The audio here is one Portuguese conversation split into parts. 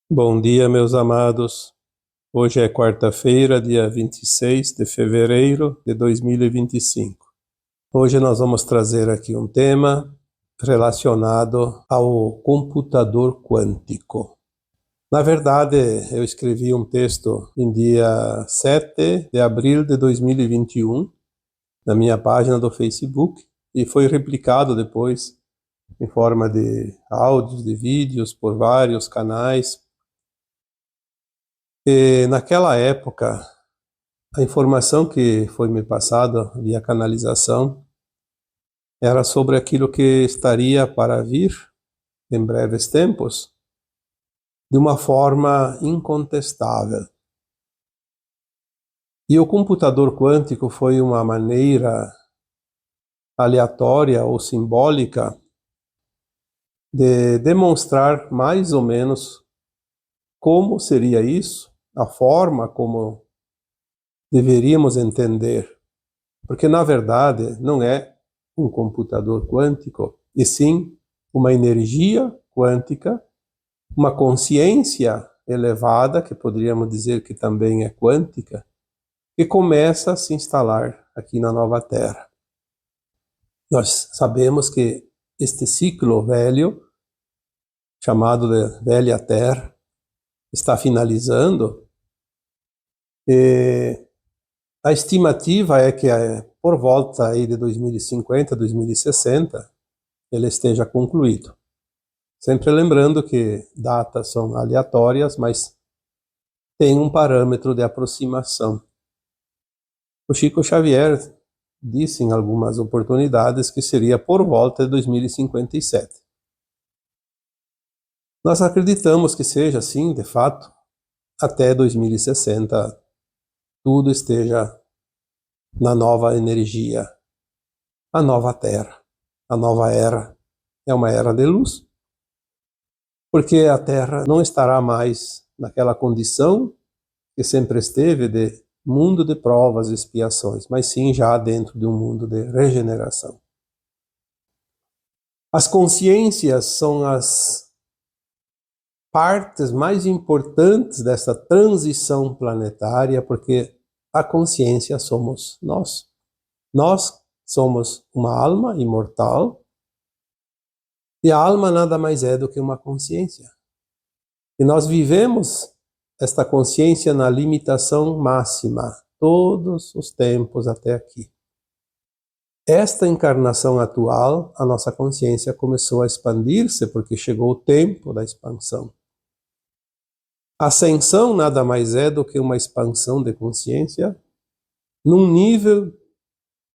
Bom dia, meus amados. Hoje é quarta-feira, dia 26 de fevereiro de 2025. Hoje nós vamos trazer aqui um tema relacionado ao computador quântico. Na verdade, eu escrevi um texto em dia 7 de abril de 2021 na minha página do Facebook e foi replicado depois em forma de áudios, de vídeos por vários canais. E naquela época, a informação que foi me passada via canalização era sobre aquilo que estaria para vir em breves tempos, de uma forma incontestável. E o computador quântico foi uma maneira aleatória ou simbólica de demonstrar mais ou menos como seria isso, a forma como deveríamos entender. Porque, na verdade, não é um computador quântico, e sim uma energia quântica, uma consciência elevada, que poderíamos dizer que também é quântica, que começa a se instalar aqui na nova Terra. Nós sabemos que este ciclo velho, chamado de Velha Terra, está finalizando, e a estimativa é que por volta aí de 2050, 2060, ele esteja concluído. Sempre lembrando que datas são aleatórias, mas tem um parâmetro de aproximação. O Chico Xavier disse em algumas oportunidades que seria por volta de 2057. Nós acreditamos que seja assim, de fato, até 2060 tudo esteja na nova energia, a nova Terra, a nova era. É uma era de luz, porque a Terra não estará mais naquela condição que sempre esteve de mundo de provas e expiações, mas sim já dentro de um mundo de regeneração. As consciências são as partes mais importantes dessa transição planetária, porque a consciência somos nós. Nós somos uma alma imortal, e a alma nada mais é do que uma consciência. E nós vivemos esta consciência na limitação máxima, todos os tempos até aqui. Esta encarnação atual, a nossa consciência começou a expandir-se porque chegou o tempo da expansão. A ascensão nada mais é do que uma expansão de consciência num nível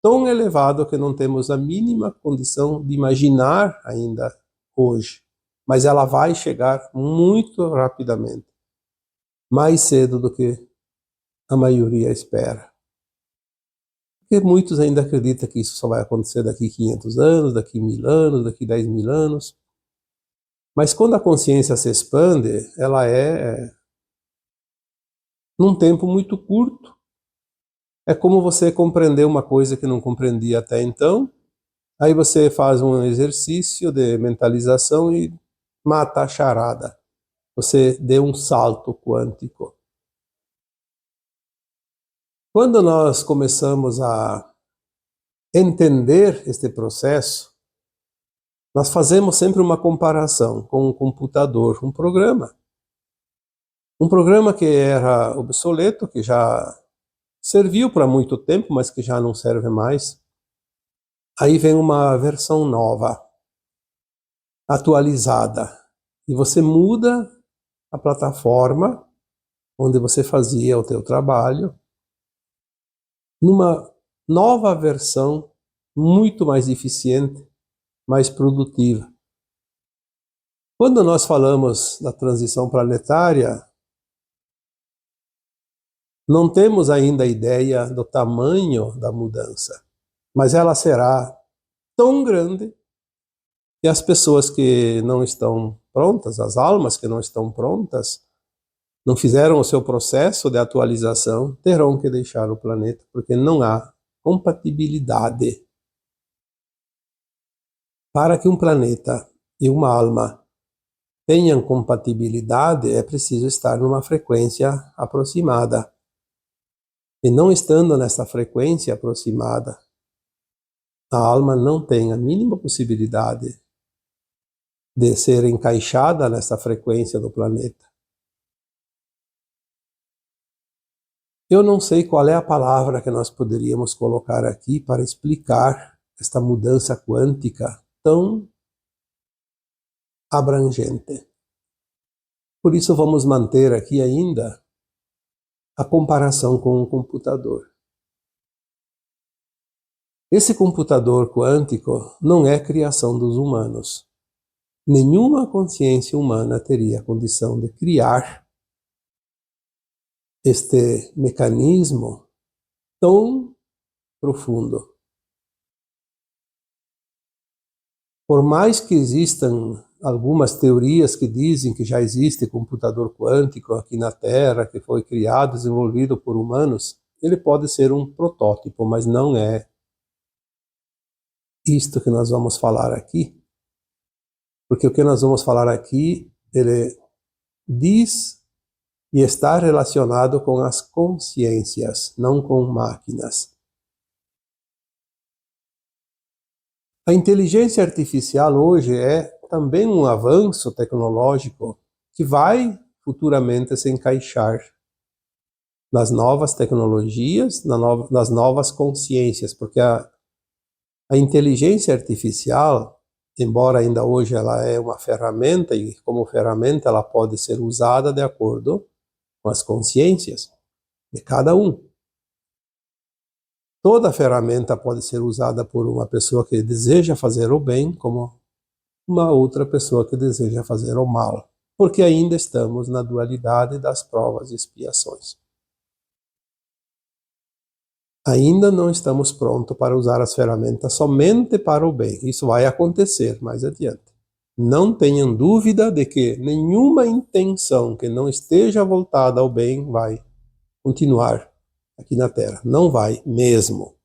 tão elevado que não temos a mínima condição de imaginar ainda hoje. Mas ela vai chegar muito rapidamente, mais cedo do que a maioria espera. Porque muitos ainda acreditam que isso só vai acontecer daqui 500 anos, daqui 1000 anos, daqui 10.000 anos. Mas quando a consciência se expande, ela é num tempo muito curto. É como você compreender uma coisa que não compreendia até então, aí você faz um exercício de mentalização e mata a charada. Você deu um salto quântico. Quando nós começamos a entender este processo, nós fazemos sempre uma comparação com um computador, um programa. Um programa que era obsoleto, que já serviu para muito tempo, mas que já não serve mais. Aí vem uma versão nova, atualizada, e você muda a plataforma onde você fazia o teu trabalho numa nova versão muito mais eficiente, mais produtiva. Quando nós falamos da transição planetária, não temos ainda a ideia do tamanho da mudança, mas ela será tão grande que as pessoas que não estão prontas, as almas que não estão prontas, não fizeram o seu processo de atualização, terão que deixar o planeta, porque não há compatibilidade. Para que um planeta e uma alma tenham compatibilidade, é preciso estar numa frequência aproximada. E não estando nessa frequência aproximada, a alma não tem a mínima possibilidade de ser encaixada nessa frequência do planeta. Eu não sei qual é a palavra que nós poderíamos colocar aqui para explicar esta mudança quântica tão abrangente. Por isso vamos manter aqui ainda a comparação com um computador. Esse computador quântico não é criação dos humanos. Nenhuma consciência humana teria a condição de criar este mecanismo tão profundo. Por mais que existam algumas teorias que dizem que já existe computador quântico aqui na Terra, que foi criado, desenvolvido por humanos, ele pode ser um protótipo, mas não é isto que nós vamos falar aqui. Porque o que nós vamos falar aqui, ele diz e está relacionado com as consciências, não com máquinas. A inteligência artificial hoje é também um avanço tecnológico que vai futuramente se encaixar nas novas tecnologias, nas novas consciências, porque a inteligência artificial, embora ainda hoje ela é uma ferramenta, e como ferramenta ela pode ser usada de acordo com as consciências de cada um. Toda ferramenta pode ser usada por uma pessoa que deseja fazer o bem, como uma outra pessoa que deseja fazer o mal, porque ainda estamos na dualidade das provas e expiações. Ainda não estamos prontos para usar as ferramentas somente para o bem. Isso vai acontecer mais adiante. Não tenham dúvida de que nenhuma intenção que não esteja voltada ao bem vai continuar aqui na Terra. Não vai mesmo.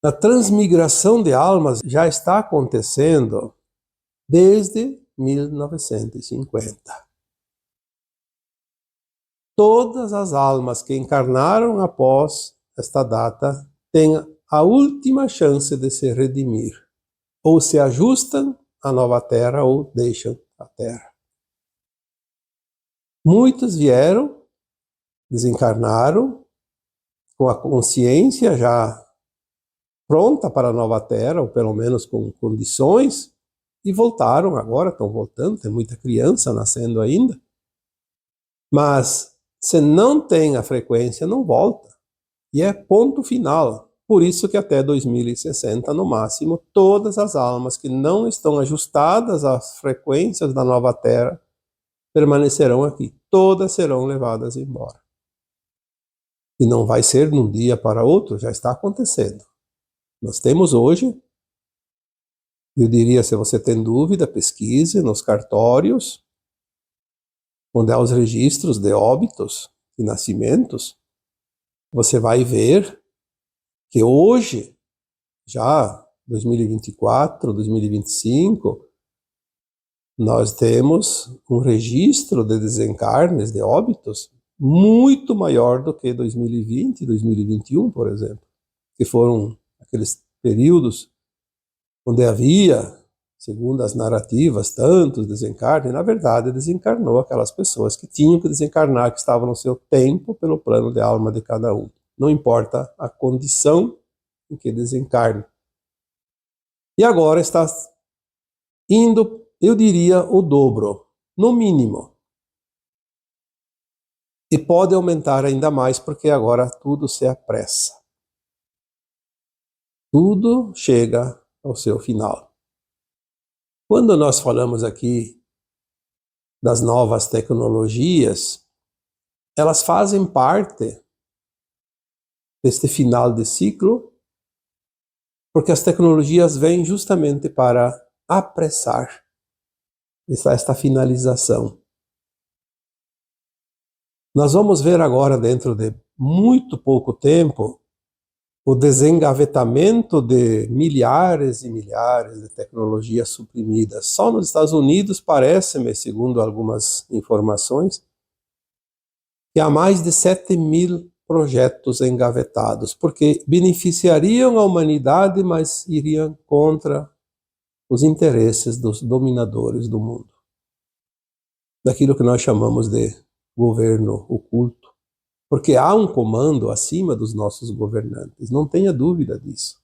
A transmigração de almas já está acontecendo desde 1950. Todas as almas que encarnaram após esta data têm a última chance de se redimir. Ou se ajustam à nova Terra ou deixam a Terra. Muitos vieram, desencarnaram, com a consciência já pronta para a nova Terra, ou pelo menos com condições, e voltaram agora, estão voltando, tem muita criança nascendo ainda. Mas se não tem a frequência, não volta. E é ponto final. Por isso que até 2060, no máximo, todas as almas que não estão ajustadas às frequências da nova Terra permanecerão aqui. Todas serão levadas embora. E não vai ser de um dia para outro, já está acontecendo. Nós temos hoje, eu diria, se você tem dúvida, pesquise nos cartórios, onde há os registros de óbitos e nascimentos, você vai ver que hoje, já 2024, 2025, nós temos um registro de desencarnes, de óbitos, muito maior do que 2020 e 2021, por exemplo, que foram aqueles períodos onde havia, segundo as narrativas, tantos desencarnes. Na verdade, desencarnou aquelas pessoas que tinham que desencarnar, que estavam no seu tempo pelo plano de alma de cada um. Não importa a condição em que desencarne. E agora está indo, eu diria, o dobro, no mínimo. E pode aumentar ainda mais, porque agora tudo se apressa. Tudo chega ao seu final. Quando nós falamos aqui das novas tecnologias, elas fazem parte deste final de ciclo, porque as tecnologias vêm justamente para apressar esta finalização. Nós vamos ver agora, dentro de muito pouco tempo, o desengavetamento de milhares e milhares de tecnologias suprimidas. Só nos Estados Unidos, parece-me, segundo algumas informações, que há mais de 7.000 projetos engavetados, porque beneficiariam a humanidade, mas iriam contra os interesses dos dominadores do mundo. Daquilo que nós chamamos de governo oculto. Porque há um comando acima dos nossos governantes, não tenha dúvida disso.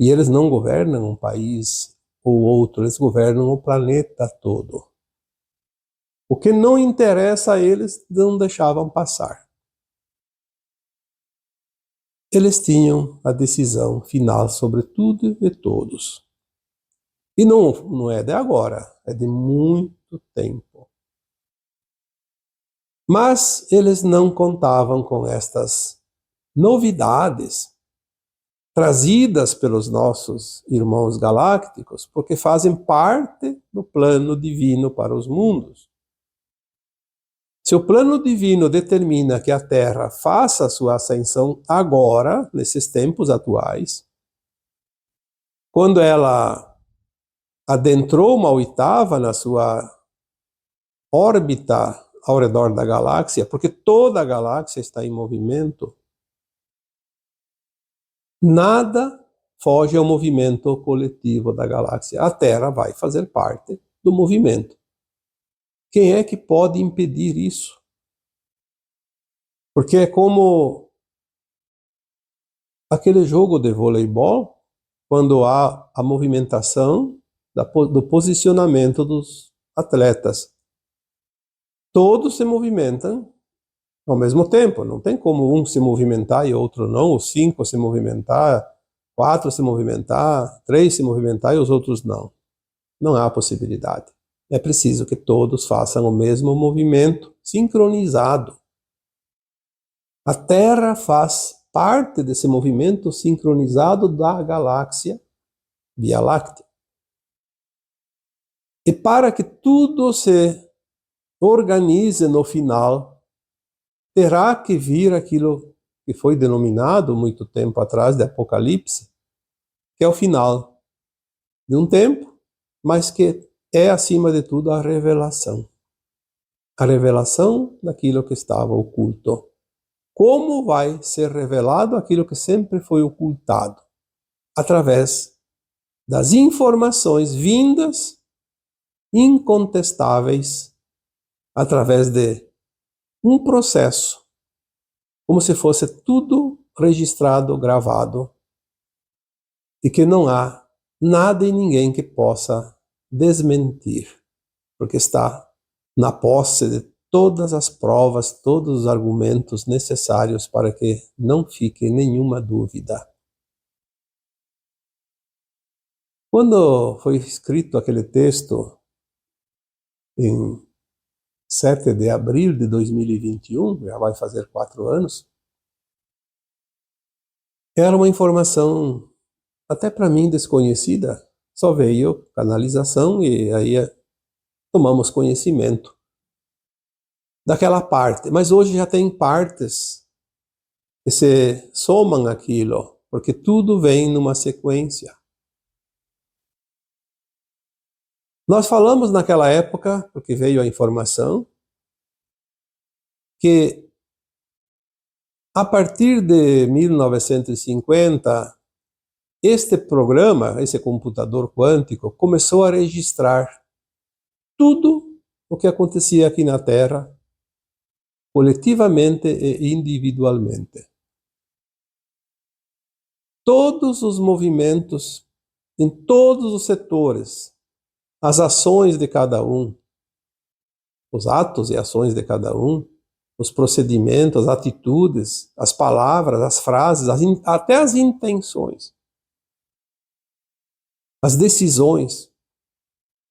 E eles não governam um país ou outro, eles governam o planeta todo. O que não interessa a eles, não deixavam passar. Eles tinham a decisão final sobre tudo e todos. E não é de agora, é de muito tempo. Mas eles não contavam com estas novidades trazidas pelos nossos irmãos galácticos, porque fazem parte do plano divino para os mundos. Se o plano divino determina que a Terra faça a sua ascensão agora, nesses tempos atuais, quando ela adentrou uma oitava na sua órbita ao redor da galáxia, porque toda a galáxia está em movimento, nada foge ao movimento coletivo da galáxia. A Terra vai fazer parte do movimento. Quem é que pode impedir isso? Porque é como aquele jogo de voleibol, quando há a movimentação do posicionamento dos atletas. Todos se movimentam ao mesmo tempo. Não tem como um se movimentar e outro não, os 5 se movimentar, 4 se movimentar, 3 se movimentar e os outros não. Não há possibilidade. É preciso que todos façam o mesmo movimento, sincronizado. A Terra faz parte desse movimento sincronizado da galáxia Via Láctea. E para que tudo se organize no final, terá que vir aquilo que foi denominado muito tempo atrás de Apocalipse, que é o final de um tempo, mas que é, acima de tudo, a revelação. A revelação daquilo que estava oculto. Como vai ser revelado aquilo que sempre foi ocultado? Através das informações vindas, incontestáveis, através de um processo, como se fosse tudo registrado, gravado, e que não há nada e ninguém que possa desmentir, porque está na posse de todas as provas, todos os argumentos necessários para que não fique nenhuma dúvida. Quando foi escrito aquele texto, em 7 de abril de 2021, já vai fazer 4 anos, era uma informação até para mim desconhecida, só veio canalização e aí tomamos conhecimento daquela parte. Mas hoje já tem partes que se somam àquilo, porque tudo vem numa sequência. Nós falamos naquela época, porque veio a informação, que a partir de 1950, este programa, esse computador quântico, começou a registrar tudo o que acontecia aqui na Terra, coletivamente e individualmente. Todos os movimentos, em todos os setores, as ações de cada um, os atos e ações de cada um, os procedimentos, as atitudes, as palavras, as frases, até as intenções, as decisões,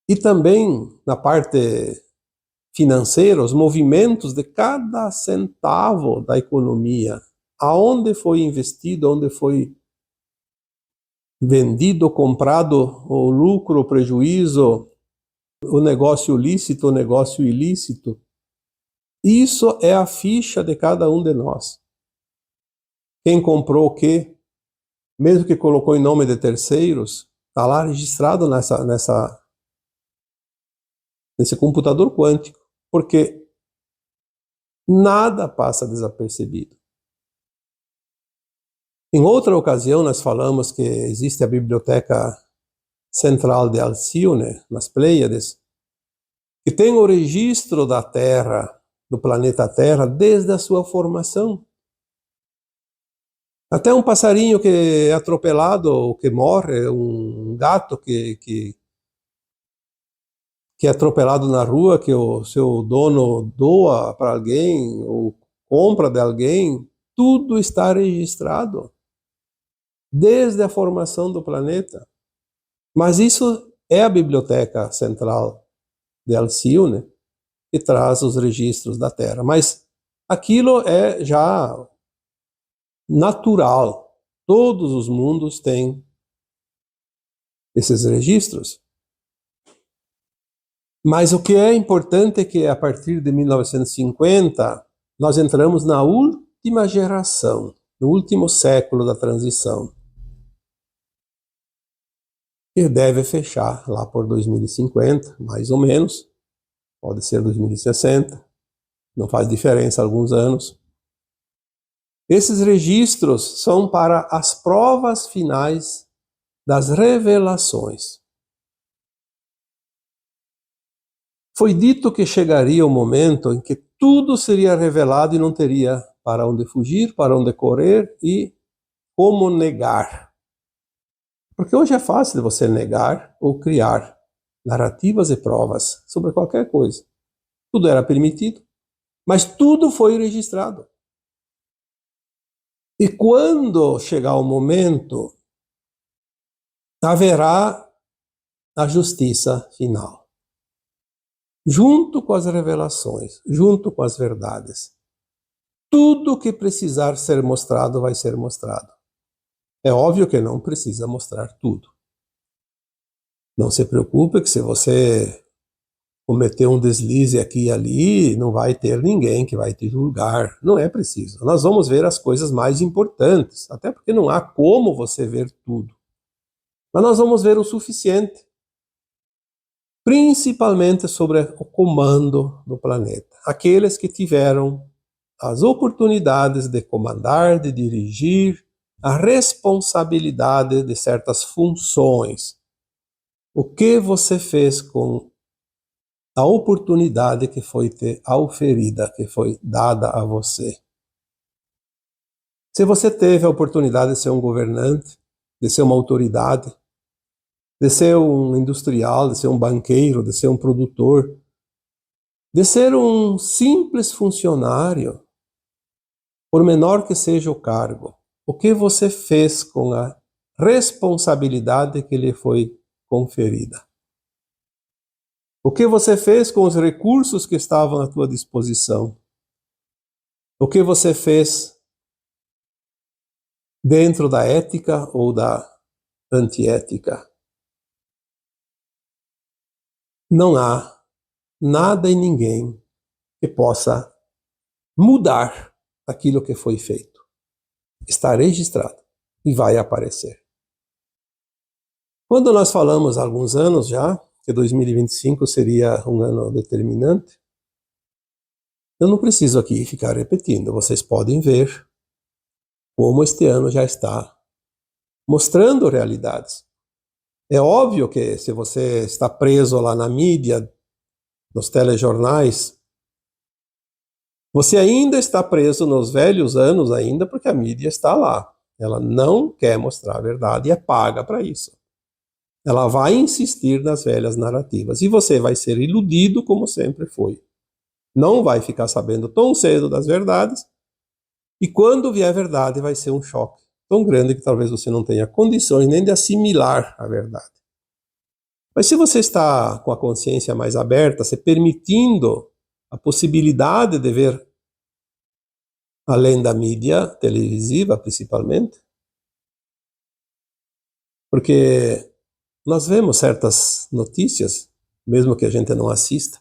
e também na parte financeira, os movimentos de cada centavo da economia, aonde foi investido, onde foi vendido, comprado, o lucro, o prejuízo, o negócio lícito, o negócio ilícito. Isso é a ficha de cada um de nós. Quem comprou o quê? mesmo que colocou em nome de terceiros, está lá registrado nesse computador quântico, porque nada passa desapercebido. Em outra ocasião, nós falamos que existe a Biblioteca Central de Alcione, nas Pleiades, que tem o registro da Terra, do planeta Terra, desde a sua formação. Até um passarinho que é atropelado ou que morre, um gato que é atropelado na rua, que o seu dono doa para alguém ou compra de alguém, tudo está registrado desde a formação do planeta. Mas isso é a Biblioteca Central de Alcione, que traz os registros da Terra. Mas aquilo é já natural. Todos os mundos têm esses registros. Mas o que é importante é que a partir de 1950 nós entramos na última geração, no último século da transição, que deve fechar lá por 2050, mais ou menos, pode ser 2060, não faz diferença alguns anos. Esses registros são para as provas finais das revelações. Foi dito que chegaria o momento em que tudo seria revelado e não teria para onde fugir, para onde correr e como negar. Porque hoje é fácil de você negar ou criar narrativas e provas sobre qualquer coisa. Tudo era permitido, mas tudo foi registrado. E quando chegar o momento, haverá a justiça final. Junto com as revelações, junto com as verdades. Tudo que precisar ser mostrado vai ser mostrado. É óbvio que não precisa mostrar tudo. Não se preocupe que se você cometer um deslize aqui e ali, não vai ter ninguém que vai te julgar. Não é preciso. Nós vamos ver as coisas mais importantes, até porque não há como você ver tudo. Mas nós vamos ver o suficiente, principalmente sobre o comando do planeta. Aqueles que tiveram as oportunidades de comandar, de dirigir, a responsabilidade de certas funções. O que você fez com a oportunidade que foi te auferida, que foi dada a você? Se você teve a oportunidade de ser um governante, de ser uma autoridade, de ser um industrial, de ser um banqueiro, de ser um produtor, de ser um simples funcionário, por menor que seja o cargo, o que você fez com a responsabilidade que lhe foi conferida? O que você fez com os recursos que estavam à tua disposição? O que você fez dentro da ética ou da antiética? Não há nada e ninguém que possa mudar aquilo que foi feito. Está registrado e vai aparecer. Quando nós falamos há alguns anos já que 2025 seria um ano determinante, eu não preciso aqui ficar repetindo. Vocês podem ver como este ano já está mostrando realidades. É óbvio que se você está preso lá na mídia, nos telejornais, você ainda está preso nos velhos anos ainda, porque a mídia está lá. Ela não quer mostrar a verdade e é paga para isso. Ela vai insistir nas velhas narrativas e você vai ser iludido como sempre foi. Não vai ficar sabendo tão cedo das verdades e quando vier a verdade vai ser um choque tão grande que talvez você não tenha condições nem de assimilar a verdade. Mas se você está com a consciência mais aberta, se permitindo a possibilidade de ver além da mídia televisiva, principalmente, porque nós vemos certas notícias, mesmo que a gente não assista,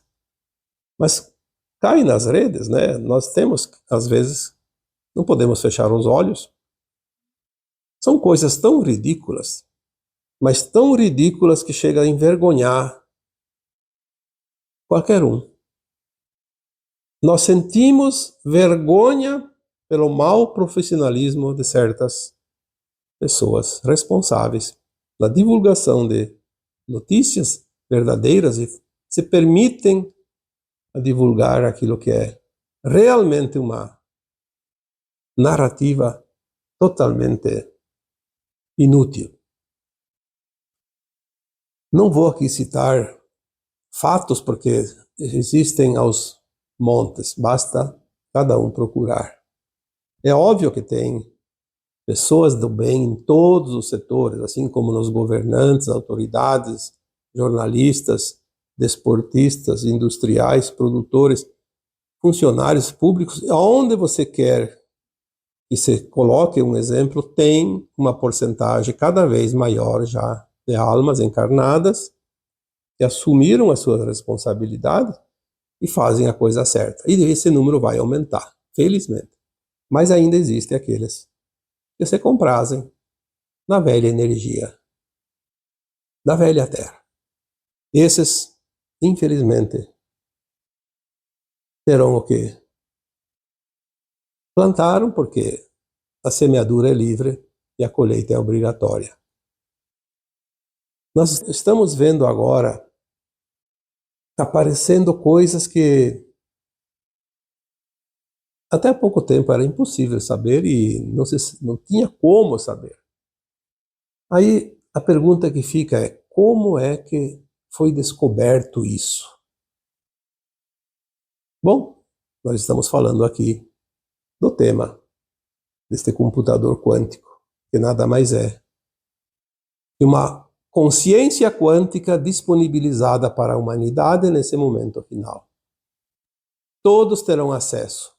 mas cai nas redes, né? Nós temos, às vezes, não podemos fechar os olhos. São coisas tão ridículas, mas tão ridículas que chega a envergonhar qualquer um. Nós sentimos vergonha pelo mau profissionalismo de certas pessoas responsáveis na divulgação de notícias verdadeiras e se permitem a divulgar aquilo que é realmente uma narrativa totalmente inútil. Não vou aqui citar fatos porque existem aos montes, basta cada um procurar. É óbvio que tem pessoas do bem em todos os setores, assim como nos governantes, autoridades, jornalistas, desportistas, industriais, produtores, funcionários públicos, aonde você quer que se coloque um exemplo, tem uma porcentagem cada vez maior já de almas encarnadas que assumiram a sua responsabilidade e fazem a coisa certa. E esse número vai aumentar, felizmente. Mas ainda existem aqueles que se comprazem na velha energia da velha terra. Esses, infelizmente, terão o que plantaram, porque a semeadura é livre e a colheita é obrigatória. Nós estamos vendo agora aparecendo coisas que até há pouco tempo era impossível saber e não tinha como saber. Aí a pergunta que fica é: como é que foi descoberto isso? Bom, nós estamos falando aqui do tema deste computador quântico, que nada mais é que uma consciência quântica disponibilizada para a humanidade nesse momento final. Todos terão acesso.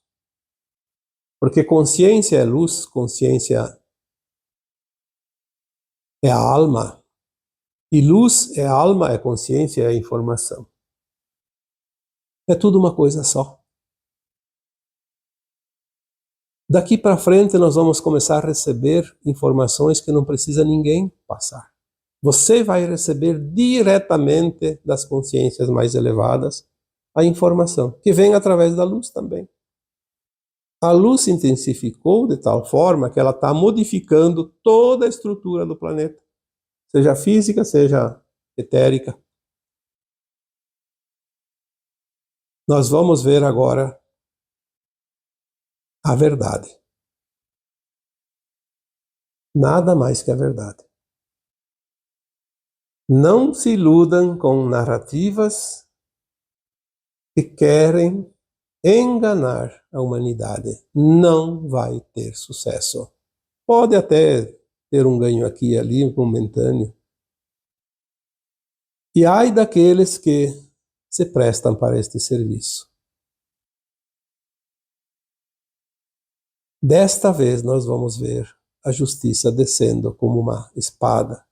Porque consciência é luz, consciência é a alma, e luz é alma, é consciência, é informação. É tudo uma coisa só. Daqui para frente nós vamos começar a receber informações que não precisa ninguém passar. Você vai receber diretamente das consciências mais elevadas a informação, que vem através da luz também. A luz se intensificou de tal forma que ela está modificando toda a estrutura do planeta, seja física, seja etérica. Nós vamos ver agora a verdade. Nada mais que a verdade. Não se iludam com narrativas que querem enganar a humanidade. Não vai ter sucesso. Pode até ter um ganho aqui e ali, momentâneo. E ai daqueles que se prestam para este serviço. Desta vez nós vamos ver a justiça descendo como uma espada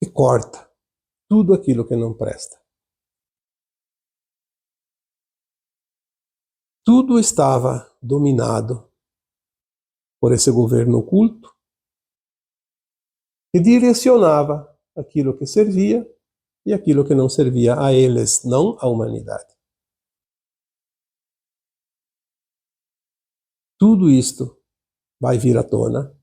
e corta tudo aquilo que não presta. Tudo estava dominado por esse governo oculto que direcionava aquilo que servia e aquilo que não servia a eles, não à humanidade. Tudo isto vai vir à tona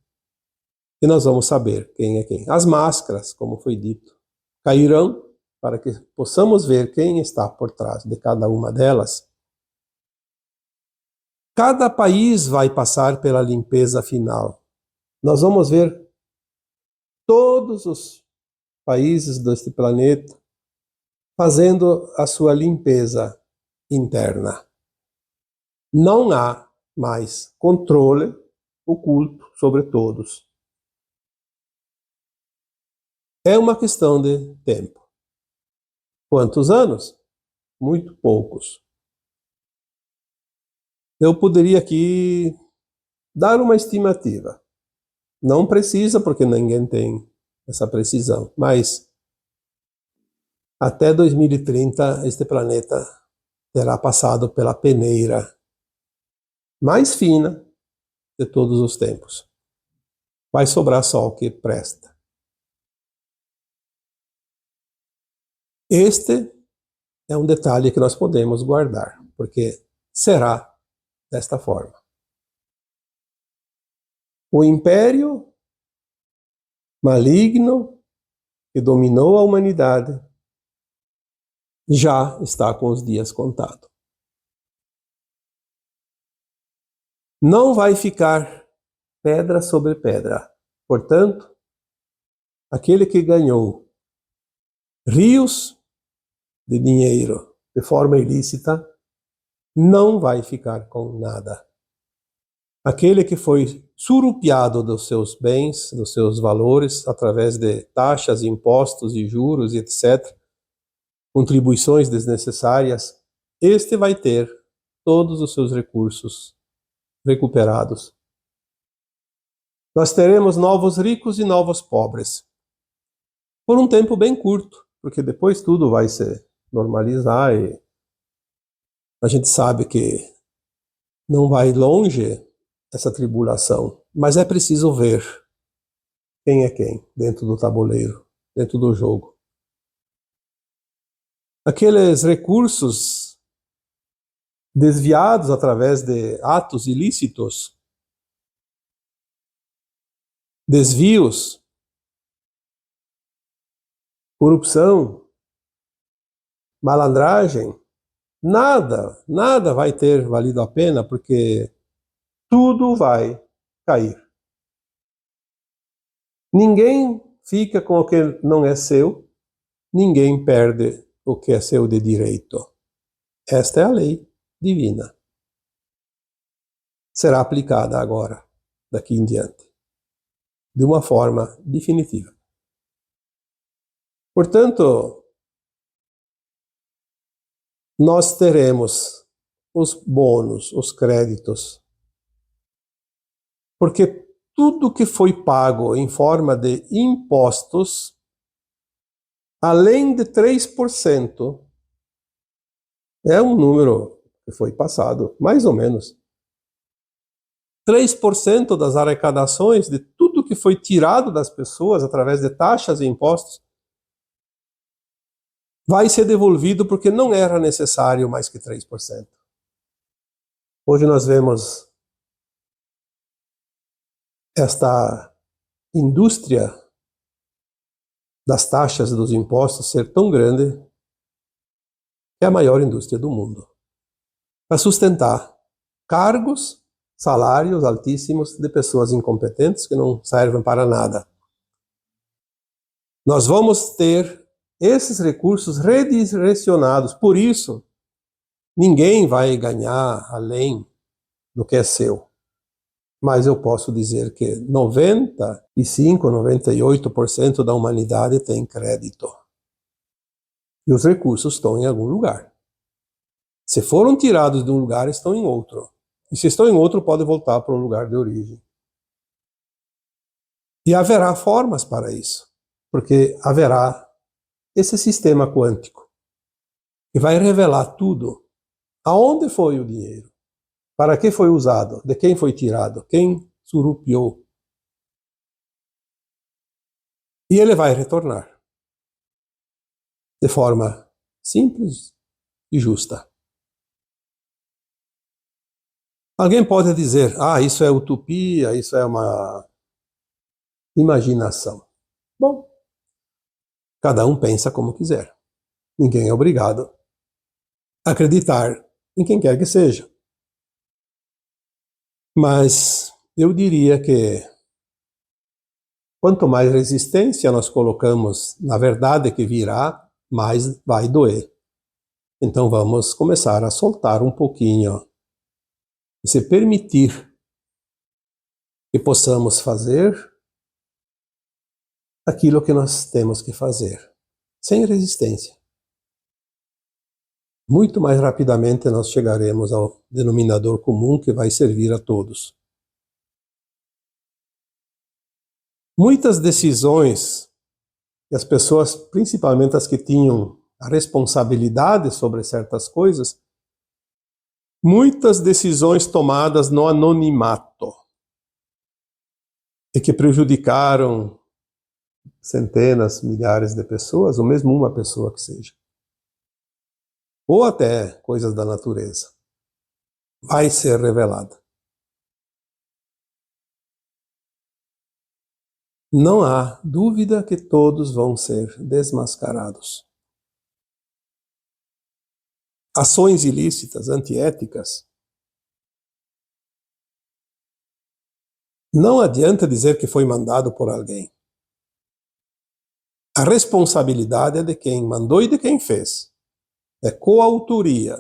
e nós vamos saber quem é quem. As máscaras, como foi dito, cairão para que possamos ver quem está por trás de cada uma delas. Cada país vai passar pela limpeza final. Nós vamos ver todos os países deste planeta fazendo a sua limpeza interna. Não há mais controle oculto sobre todos. É uma questão de tempo. Quantos anos? Muito poucos. Eu poderia aqui dar uma estimativa. Não precisa, porque ninguém tem essa precisão, mas até 2030 este planeta terá passado pela peneira mais fina de todos os tempos. vai sobrar só o que presta. Este é um detalhe que nós podemos guardar, porque será desta forma. O império maligno que dominou a humanidade já está com os dias contados. Não vai ficar pedra sobre pedra. Portanto, aquele que ganhou rios de dinheiro de forma ilícita não vai ficar com nada. Aquele que foi surupiado dos seus bens, dos seus valores, através de taxas, impostos e juros, etc., contribuições desnecessárias, este vai ter todos os seus recursos recuperados. Nós teremos novos ricos e novos pobres, por um tempo bem curto, porque depois tudo vai se normalizar e a gente sabe que não vai longe essa tribulação, mas é preciso ver quem é quem dentro do tabuleiro, dentro do jogo. Aqueles recursos desviados através de atos ilícitos, desvios, corrupção, malandragem, nada vai ter valido a pena, porque tudo vai cair. Ninguém fica com o que não é seu, ninguém perde o que é seu de direito. Esta é a lei divina. Será aplicada agora, daqui em diante, de uma forma definitiva. Portanto, nós teremos os bônus, os créditos, porque tudo que foi pago em forma de impostos, além de 3%, é um número que foi passado, mais ou menos. 3% das arrecadações de tudo que foi tirado das pessoas através de taxas e impostos vai ser devolvido porque não era necessário mais que 3%. Hoje nós vemos esta indústria das taxas e dos impostos ser tão grande que é a maior indústria do mundo, para sustentar cargos, salários altíssimos de pessoas incompetentes que não servem para nada. Nós vamos ter esses recursos redirecionados, por isso ninguém vai ganhar além do que é seu. Mas eu posso dizer que 95, 98% da humanidade tem crédito. E os recursos estão em algum lugar. Se foram tirados de um lugar, estão em outro. E se estão em outro, podem voltar para o lugar de origem. E haverá formas para isso, porque haverá esse sistema quântico que vai revelar tudo. Aonde foi o dinheiro? Para que foi usado? De quem foi tirado? Quem surupiou? E ele vai retornar de forma simples e justa. Alguém pode dizer, isso é utopia, isso é uma imaginação. Bom, cada um pensa como quiser. Ninguém é obrigado a acreditar em quem quer que seja. Mas eu diria que quanto mais resistência nós colocamos na verdade que virá, mais vai doer. Então vamos começar a soltar um pouquinho e se permitir que possamos fazer aquilo que nós temos que fazer, sem resistência. Muito mais rapidamente nós chegaremos ao denominador comum que vai servir a todos. Muitas decisões, e as pessoas, principalmente as que tinham a responsabilidade sobre certas coisas, muitas decisões tomadas no anonimato. e que prejudicaram centenas, milhares de pessoas, ou mesmo uma pessoa que seja, ou até coisas da natureza, vai ser revelada. Não há dúvida que todos vão ser desmascarados. Ações ilícitas, antiéticas, não adianta dizer que foi mandado por alguém. A responsabilidade é de quem mandou e de quem fez. É coautoria.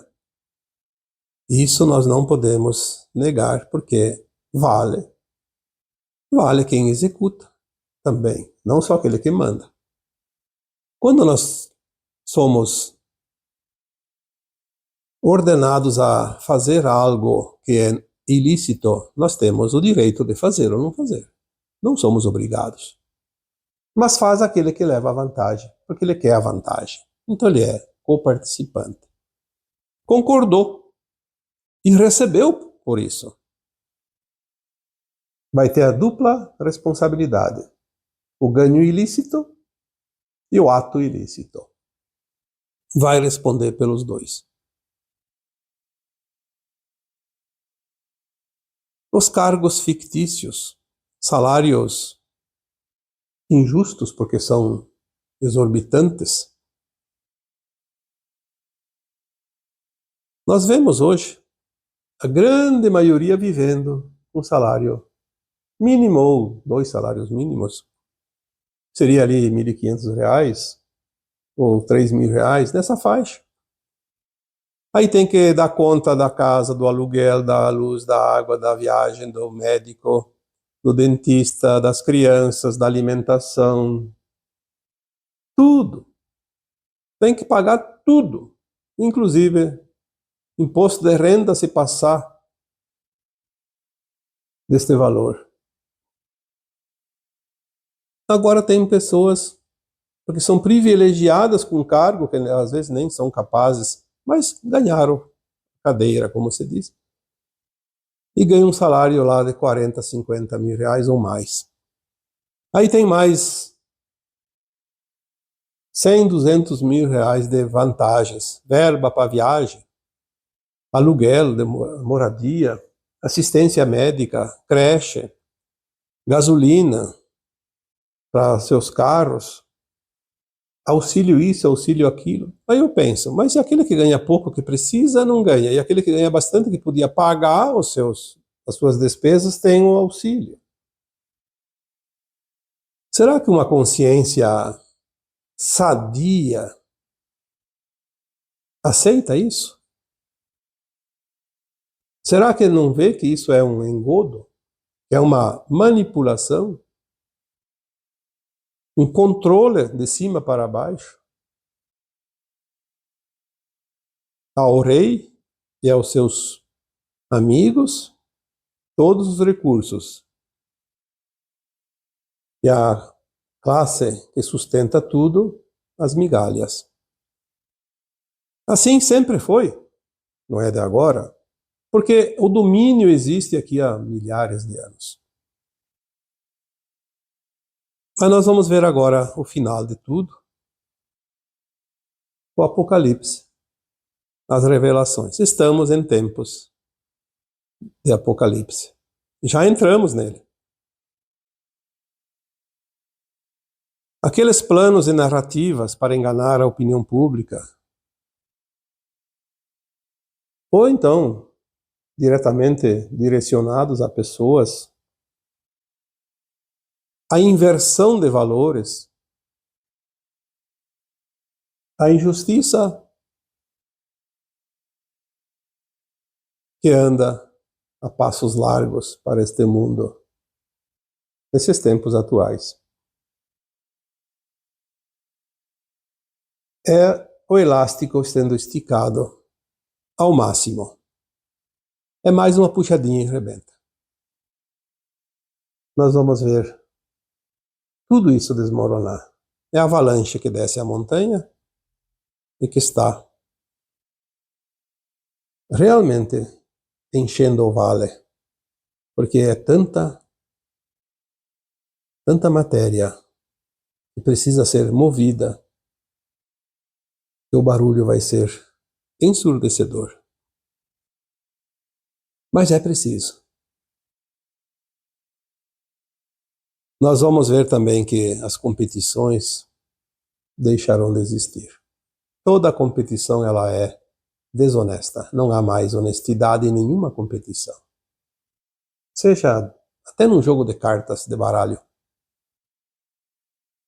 Isso nós não podemos negar, porque vale. Vale quem executa também, não só aquele que manda. Quando nós somos ordenados a fazer algo que é ilícito, nós temos o direito de fazer ou não fazer. Não somos obrigados. Mas faz aquele que leva a vantagem, porque ele quer a vantagem. Então ele é coparticipante. Concordou e recebeu por isso. Vai ter a dupla responsabilidade: o ganho ilícito e o ato ilícito. Vai responder pelos dois. Os cargos fictícios, salários injustos porque são exorbitantes. Nós vemos hoje a grande maioria vivendo um salário mínimo ou 2 salários mínimos. Seria ali R$ 1.500 ou R$ 3.000, nessa faixa. Aí tem que dar conta da casa, do aluguel, da luz, da água, da viagem, do médico, do dentista, das crianças, da alimentação. Tudo. Tem que pagar tudo. Inclusive, imposto de renda se passar deste valor. Agora tem pessoas porque são privilegiadas com cargo, que às vezes nem são capazes, mas ganharam cadeira, como se diz, e ganham um salário lá de 40, 50 mil reais ou mais. Aí tem mais 100, 200 mil reais de vantagens, verba para viagem, aluguel de moradia, assistência médica, creche, gasolina para seus carros, auxílio isso, auxílio aquilo. Aí eu penso, mas e aquele que ganha pouco, que precisa, não ganha, e aquele que ganha bastante, que podia pagar as suas despesas, tem o auxílio. Será que uma consciência sadia aceita isso? Será que ele não vê que isso é um engodo? Que é uma manipulação? Um controle de cima para baixo? Ao rei e aos seus amigos, todos os recursos. E a classe que sustenta tudo, as migalhas. Assim sempre foi, não é de agora, porque o domínio existe aqui há milhares de anos. Mas nós vamos ver agora o final de tudo, o Apocalipse, as revelações. Estamos em tempos de Apocalipse. Já entramos nele. Aqueles planos e narrativas para enganar a opinião pública, ou então diretamente direcionados a pessoas, a inversão de valores, a injustiça que anda a passos largos para este mundo, nesses tempos atuais. É o elástico sendo esticado ao máximo. É mais uma puxadinha e rebenta. Nós vamos ver tudo isso desmoronar. É a avalanche que desce a montanha e que está realmente enchendo o vale, porque é tanta tanta matéria que precisa ser movida, que o barulho vai ser ensurdecedor. Mas é preciso. Nós vamos ver também que as competições deixarão de existir. Toda competição ela é desonesta. Não há mais honestidade em nenhuma competição. Seja até num jogo de cartas, de baralho.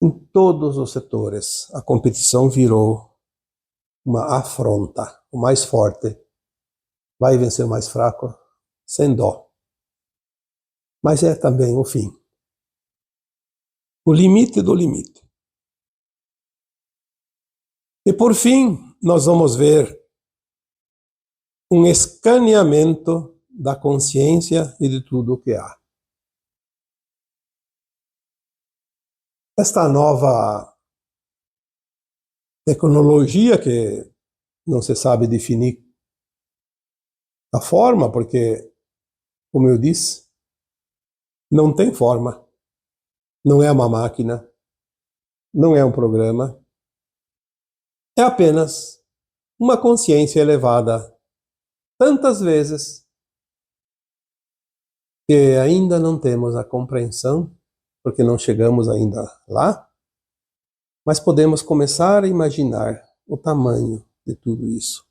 Em todos os setores, a competição virou uma afronta. O mais forte vai vencer o mais fraco sem dó. Mas é também o fim. O limite do limite. E por fim, nós vamos ver um escaneamento da consciência e de tudo o que há. Esta nova tecnologia que não se sabe definir a forma, porque, como eu disse, não tem forma. Não é uma máquina, não é um programa. É apenas uma consciência elevada tantas vezes que ainda não temos a compreensão, porque não chegamos ainda lá, mas podemos começar a imaginar o tamanho de tudo isso.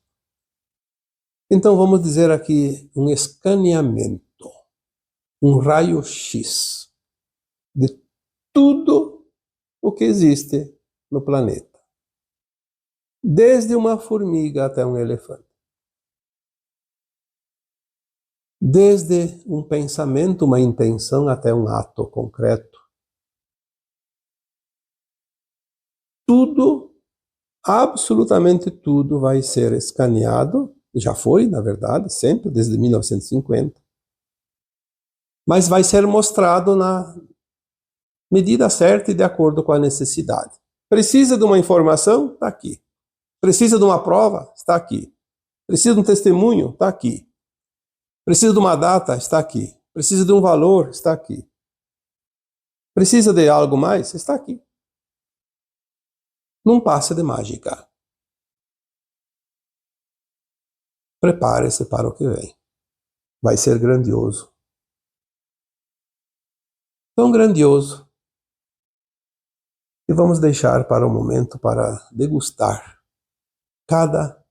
Então vamos dizer aqui um escaneamento, um raio-x de tudo o que existe no planeta. Desde uma formiga até um elefante. Desde um pensamento, uma intenção, até um ato concreto. Tudo, absolutamente tudo vai ser escaneado, já foi, na verdade, sempre, desde 1950, mas vai ser mostrado na medida certa e de acordo com a necessidade. Precisa de uma informação? Está aqui. Precisa de uma prova? Está aqui. Precisa de um testemunho? Está aqui. Precisa de uma data? Está aqui. Precisa de um valor? Está aqui. Precisa de algo mais? Está aqui. Não passa de mágica. Prepare-se para o que vem. Vai ser grandioso. Tão grandioso. E vamos deixar para o momento para degustar cada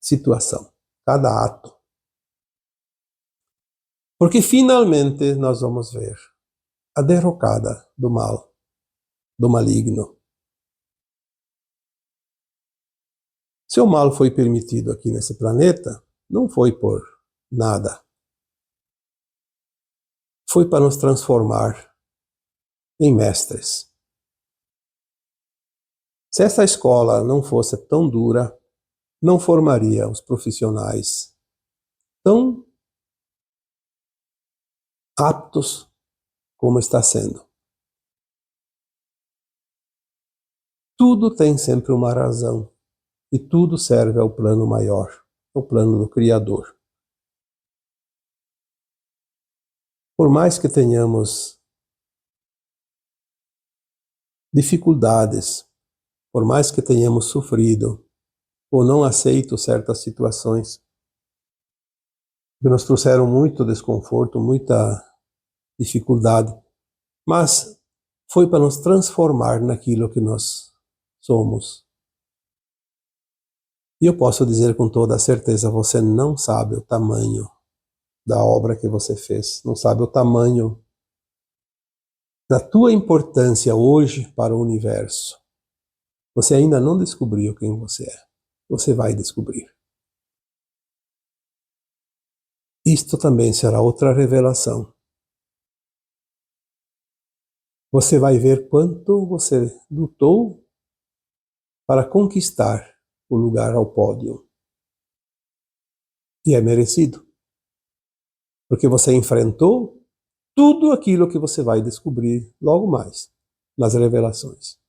situação, cada ato. Porque finalmente nós vamos ver a derrocada do mal, do maligno. Se o mal foi permitido aqui nesse planeta, não foi por nada. Foi para nos transformar em mestres. Se essa escola não fosse tão dura, não formaria os profissionais tão aptos como está sendo. Tudo tem sempre uma razão e tudo serve ao plano maior, ao plano do Criador. Por mais que tenhamos dificuldades, por mais que tenhamos sofrido ou não aceito certas situações que nos trouxeram muito desconforto, muita dificuldade, mas foi para nos transformar naquilo que nós somos. E eu posso dizer com toda a certeza, você não sabe o tamanho da obra que você fez, não sabe o tamanho da tua importância hoje para o universo. Você ainda não descobriu quem você é. Você vai descobrir. Isto também será outra revelação. Você vai ver quanto você lutou para conquistar o lugar ao pódio. E é merecido. Porque você enfrentou tudo aquilo que você vai descobrir logo mais nas revelações.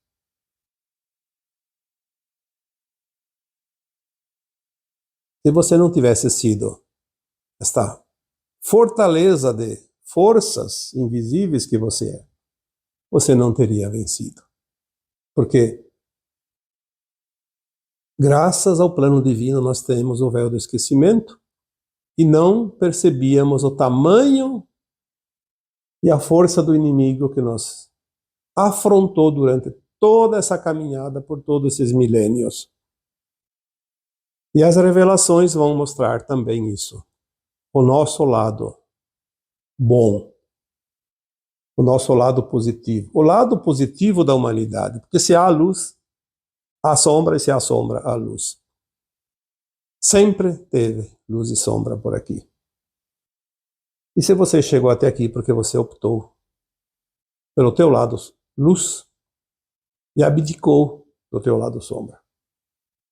Se você não tivesse sido esta fortaleza de forças invisíveis que você é, você não teria vencido. Porque, graças ao plano divino, nós temos o véu do esquecimento e não percebíamos o tamanho e a força do inimigo que nos afrontou durante toda essa caminhada por todos esses milênios. E as revelações vão mostrar também isso. O nosso lado bom. O nosso lado positivo. O lado positivo da humanidade. Porque se há luz, há sombra, e se há sombra, há luz. Sempre teve luz e sombra por aqui. E se você chegou até aqui porque você optou pelo teu lado luz e abdicou do teu lado sombra.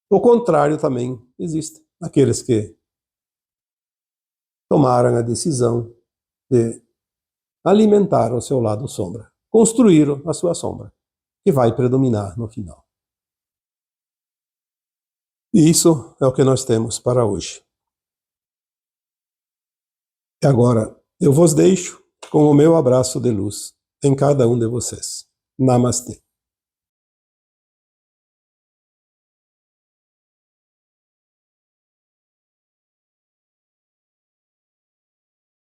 O contrário também existe. Aqueles que tomaram a decisão de alimentar o seu lado sombra. Construíram a sua sombra, que vai predominar no final. E isso é o que nós temos para hoje. E agora, eu vos deixo com o meu abraço de luz em cada um de vocês. Namastê.